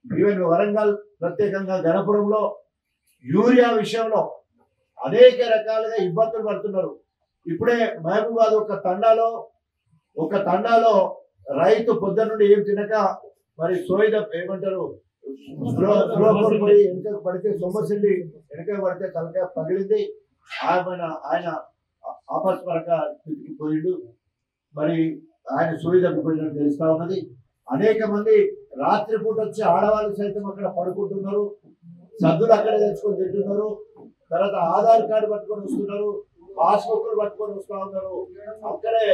Even Warangal ప్రత్యేకంగా గణపురంలో urea విషయంలో అనేక రకాలుగా ఇబ్బందులు పడుతున్నారు. ఇప్పుడే మహబూబాద్ ఒక తండాలో రైతు పొద్దున్న నుండి ఏం తినక మరి సోయిద ఏమంటారు పోయి వెనక పడితే సొమ్మసిల్లి వెనక పడితే తలకాయ పగిలింది. ఆయన ఆపస్మరక స్థితికి పోయిండు. మరి ఆయన సోయి తప్పిపోయినట్టు తెలుస్తా ఉన్నది. అనేక మంది రాత్రిపూట వచ్చి ఆడవాళ్ళు సైతం అక్కడ పడుకుంటున్నారు, సద్దులు అక్కడే తెచ్చుకొని తింటున్నారు. తర్వాత ఆధార్ కార్డు పట్టుకొని వస్తున్నారు, పాస్బుక్లు పట్టుకొని వస్తా ఉన్నారు. అక్కడే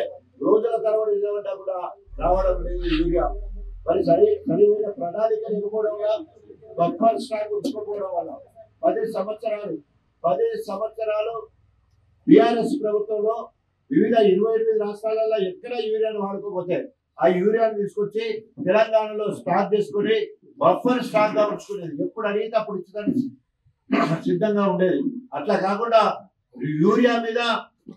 రోజుల తరబడి నిలబడ్డా కూడా రావడం లేదు యూరియా. మరి సరైన ప్రణాళిక లేకపోవడం వల్ల బఫర్ స్టాక్ ఉంచుకోకపోవడం వల్ల 10 సంవత్సరాలు బీఆర్ఎస్ ప్రభుత్వంలో వివిధ 28 రాష్ట్రాలలో ఎక్కడ యూరియాను వాడుకోకపోతే ఆ యూరియాను తీసుకొచ్చి తెలంగాణలో స్టాక్ చేసుకుని బఫర్ స్టాక్ గా ఉంచుకునేది. ఎప్పుడు అడిగితే అప్పుడు ఇచ్చడానికి సిద్ధంగా ఉండేది. అట్లా కాకుండా యూరియా మీద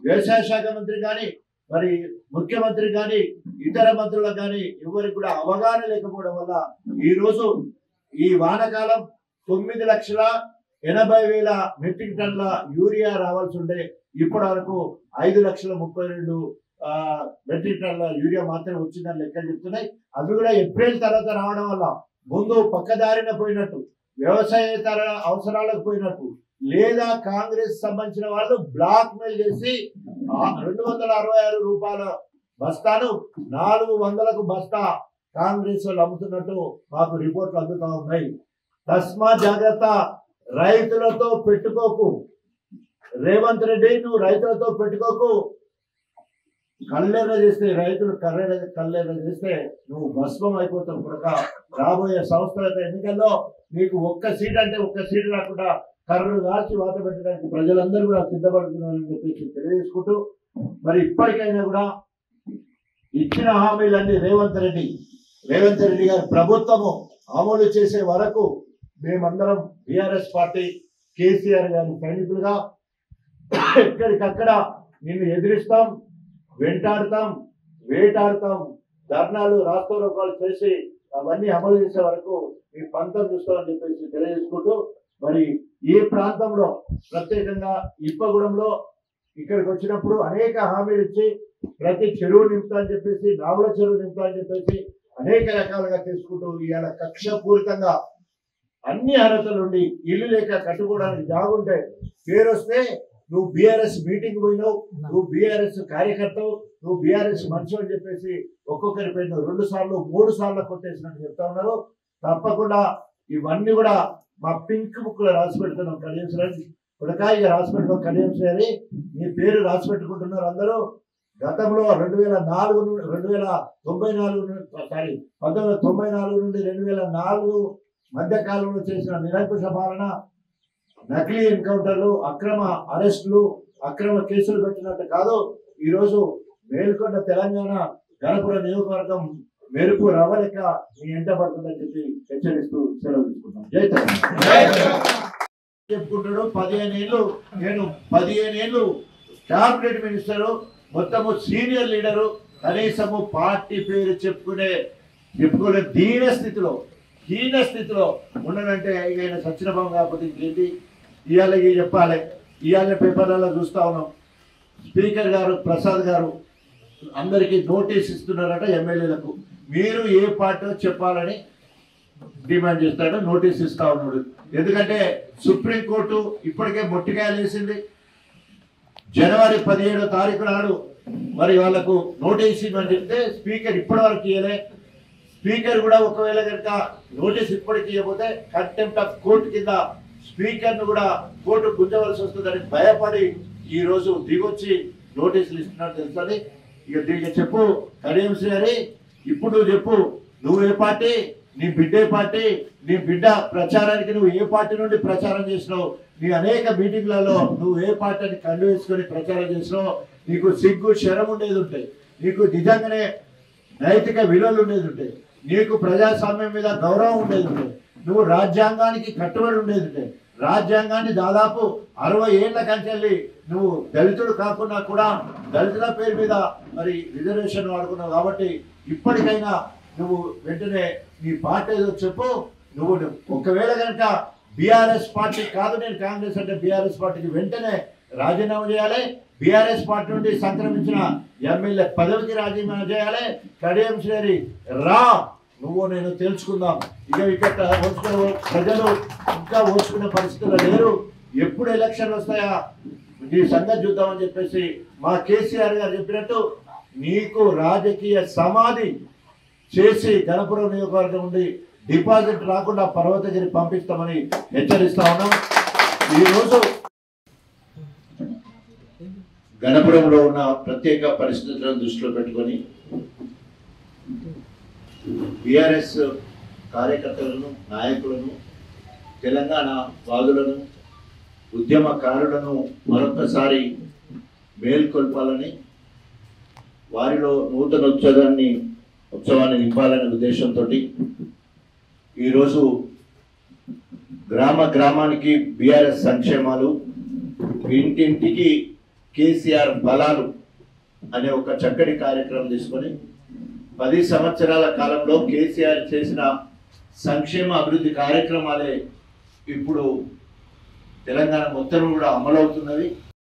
వ్యవసాయ శాఖ మంత్రి కానీ మరి ముఖ్యమంత్రి కానీ ఇతర మంత్రులకు కానీ ఎవరికి కూడా అవగాహన లేకపోవడం వల్ల ఈ రోజు ఈ వానాకాలం 9,80,000 మెట్రిక్ టన్నుల యూరియా రావాల్సి ఉండే ఇప్పటి వరకు 5,32,000 మెట్రిక్ టన్నుల యూరియా మాత్రమే వచ్చిందని లెక్కలు చెప్తున్నాయి. అవి కూడా ఏప్రిల్ తర్వాత రావడం వల్ల ముందు పక్కదారిన పోయినట్టు, వ్యవసాయేతర అవసరాలకు పోయినట్టు, లేదా కాంగ్రెస్ సంబంధించిన వాళ్ళు బ్లాక్ మెయిల్ చేసి 266 రూపాయల బస్తాను 400కు బస్తా కాంగ్రెస్ వాళ్ళు అమ్ముతున్నట్టు మాకు రిపోర్ట్లు అందుతా ఉన్నాయి. తస్మా జాగ్రత్త, రైతులతో పెట్టుకోకు. రేవంత్ రెడ్డి నువ్వు రైతులతో పెట్టుకోకు. కళ్ళెర్ర చేస్తే రైతులు కళ్ళెర్ర చేస్తే నువ్వు భస్మం అయిపోతావు. కనుక రాబోయే సంస్థల ఎన్నికల్లో నీకు ఒక్క సీట్ రాకుండా కర్రు కాల్చి వాత పెట్టడానికి ప్రజలందరూ కూడా సిద్ధపడుతున్నారని చెప్పేసి తెలియజేసుకుంటూ, మరి ఇప్పటికైనా కూడా ఇచ్చిన హామీలన్నీ రేవంత్ రెడ్డి గారి ప్రభుత్వము అమలు చేసే వరకు మేమందరం బీఆర్ఎస్ పార్టీ కేసీఆర్ గారి సైనికులుగా ఎక్కడికక్కడ నిన్ను ఎదిరిస్తాం, వెంటాడుతాం, వేటాడుతాం, ధర్నాలు రాస్తారోకాలు చేసి అవన్నీ అమలు చేసే వరకు మీ పంతం చూస్తామని చెప్పేసి తెలియజేసుకుంటూ, మరి ఈ ప్రాంతంలో ప్రత్యేకంగా ఇప్పగూడెంలో ఇక్కడికి వచ్చినప్పుడు అనేక హామీలు ఇచ్చి ప్రతి చెరువు నింపుతా అని చెప్పేసి, నాగుల చెరువు నింపుతా అని చెప్పేసి అనేక రకాలుగా తీసుకుంటూ ఇవాళ కక్షపూరితంగా అన్ని అర్హతలు ఉండి ఇల్లు లేక కట్టుకోవడానికి జాగుంటే పేరు వస్తే నువ్వు బీఆర్ఎస్ మీటింగ్ పోయినావు, నువ్వు బీఆర్ఎస్ కార్యకర్తవు, నువ్వు బీఆర్ఎస్ మనిషి అని చెప్పేసి ఒక్కొక్కరి పైన 2 సార్లు 3 సార్లు కొట్టేసినట్టు చెప్తా ఉన్నారు. తప్పకుండా ఇవన్నీ కూడా మా పింక్ బుక్ లో రాసి పెడుతున్నాం. కడియం శ్రేణి ఉడకాయిగా రాసి పెట్టుకో. కడియం శ్రేణి నీ పేరు రాసి పెట్టుకుంటున్నారు అందరూ. గతంలో 1994 నుండి 2004 మధ్య కాలంలో చేసిన నిరంకుశ పాలన, నకిలీ ఎన్కౌంటర్లు, అక్రమ అరెస్టులు, అక్రమ కేసులు పెట్టినట్టు కాదు. ఈరోజు మేల్కొండ తెలంగాణ గణపుర నియోజకవర్గం మెరుపు రవ్వలెక్క మీ ఎంట పడుతుందని చెప్పి హెచ్చరిస్తూ సెలవు తీసుకుంటాం. జై తెలంగాణ. చెప్పుకుంటాడు 15 ఏళ్ళు, నేను 15 ఏళ్ళు క్యాబినెట్ మినిస్టరు, మొత్తము సీనియర్ లీడరు, కనీసము పార్టీ పేరు చెప్పుకునే హీన స్థితిలో ఉండనంటే ఆయన సత్యనభావం కాకపోతే ఇంకేంటి? ఇవాళ చెప్పాలి. ఇవాళ పేపర్లలో చూస్తా ఉన్నాం, స్పీకర్ గారు ప్రసాద్ గారు అందరికీ నోటీస్ ఇస్తున్నారట ఎమ్మెల్యేలకు. మీరు ఏ పార్టీ చెప్పాలని డిమాండ్ చేస్తాడు, నోటీస్ ఇస్తా ఉన్నాడు. ఎందుకంటే సుప్రీంకోర్టు ఇప్పటికే మొట్టికాయలు వేసింది. జనవరి 17వ తారీఖు నాడు మరి వాళ్లకు నోటీస్ ఇవ్వని చెప్తే స్పీకర్ ఇప్పటి వరకు ఇవ్వలే. స్పీకర్ కూడా ఒకవేళ కనుక నోటీస్ ఇప్పటికి ఇవ్వకపోతే కంటెంప్ట్ ఆఫ్ కోర్టు కింద స్పీకర్ ను కూడా కోర్టు గుంజవలసి వస్తుందని భయపడి ఈ రోజు దిగొచ్చి నోటీసులు ఇస్తున్నట్టు తెలుస్తుంది. ఇక చెప్పు కడియం శ్రీ, ఇప్పుడు నువ్వు చెప్పు, నువ్వు ఏ పార్టీ, నీ బిడ్డే పార్టీ, నీ బిడ్డ ప్రచారానికి నువ్వు ఏ పార్టీ నుండి ప్రచారం చేసినావు, నీ అనేక మీటింగ్లలో నువ్వు ఏ పార్టీని కండు వేసుకొని ప్రచారం చేసినావు, నీకు సిగ్గు శరం ఉండేది ఉంటాయి, నీకు నిజంగానే నైతిక విలువలు ఉండేది ఉంటాయి, నీకు ప్రజాస్వామ్యం మీద గౌరవం ఉండేది ఉంటాయి, నువ్వు రాజ్యాంగానికి కట్టుబడి ఉండేది ఉంటాయి. రాజ్యాంగాన్ని దాదాపు 60 ఏళ్ల కంచెల్లి నువ్వు దళితుడు కాకుండా కూడా దళితుల పేరు మీద మరి రిజర్వేషన్ వాడుకున్నావు. కాబట్టి ఇప్పటికైనా నువ్వు వెంటనే నీ పార్టీ ఏదో చెప్పు, నువ్వు ఒకవేళ కనుక బీఆర్ఎస్ పార్టీ కాదు నేను కాంగ్రెస్ అంటే బీఆర్ఎస్ పార్టీకి వెంటనే రాజీనామా చేయాలి, బీఆర్ఎస్ పార్టీ నుండి సంక్రమించిన ఎమ్మెల్యే పదవికి రాజీనామా చేయాలి. కడియం శ్రేణి రా, నువ్వు నేను తెలుసుకుందాం. ఇక్కడ ఓచుకునే ప్రజలు ఇంకా ఓచుకునే పరిస్థితుల్లో లేరు. ఎప్పుడు ఎలక్షన్ వస్తాయా నీ సంగతి చూద్దామని చెప్పేసి మా కేసీఆర్ గారు చెప్పినట్టు నీకు రాజకీయ సమాధి చేసి గణపురం నియోజకవర్గం నుండి డిపాజిట్ రాకుండా పర్వతగిరి పంపిస్తామని హెచ్చరిస్తా ఉన్నాం. ఈరోజు గణపురంలో ఉన్న ప్రత్యేక పరిస్థితులను దృష్టిలో పెట్టుకొని బీఆర్ఎస్ కార్యకర్తలను, నాయకులను, తెలంగాణ వాదులను, ఉద్యమకారులను మరొకసారి మేల్కొల్పాలని, వారిలో నూతన ఉత్సవాన్ని నింపాలనే ఉద్దేశంతో ఈరోజు గ్రామ గ్రామానికి బీఆర్ఎస్ సంక్షేమాలు, ఇంటింటికి కేసీఆర్ బలాలు అనే ఒక చక్కటి కార్యక్రమం తీసుకొని 10 సంవత్సరాల కాలంలో కేసీఆర్ చేసిన సంక్షేమ అభివృద్ధి కార్యక్రమాలే ఇప్పుడు తెలంగాణ మొత్తం కూడా అమలవుతున్నది.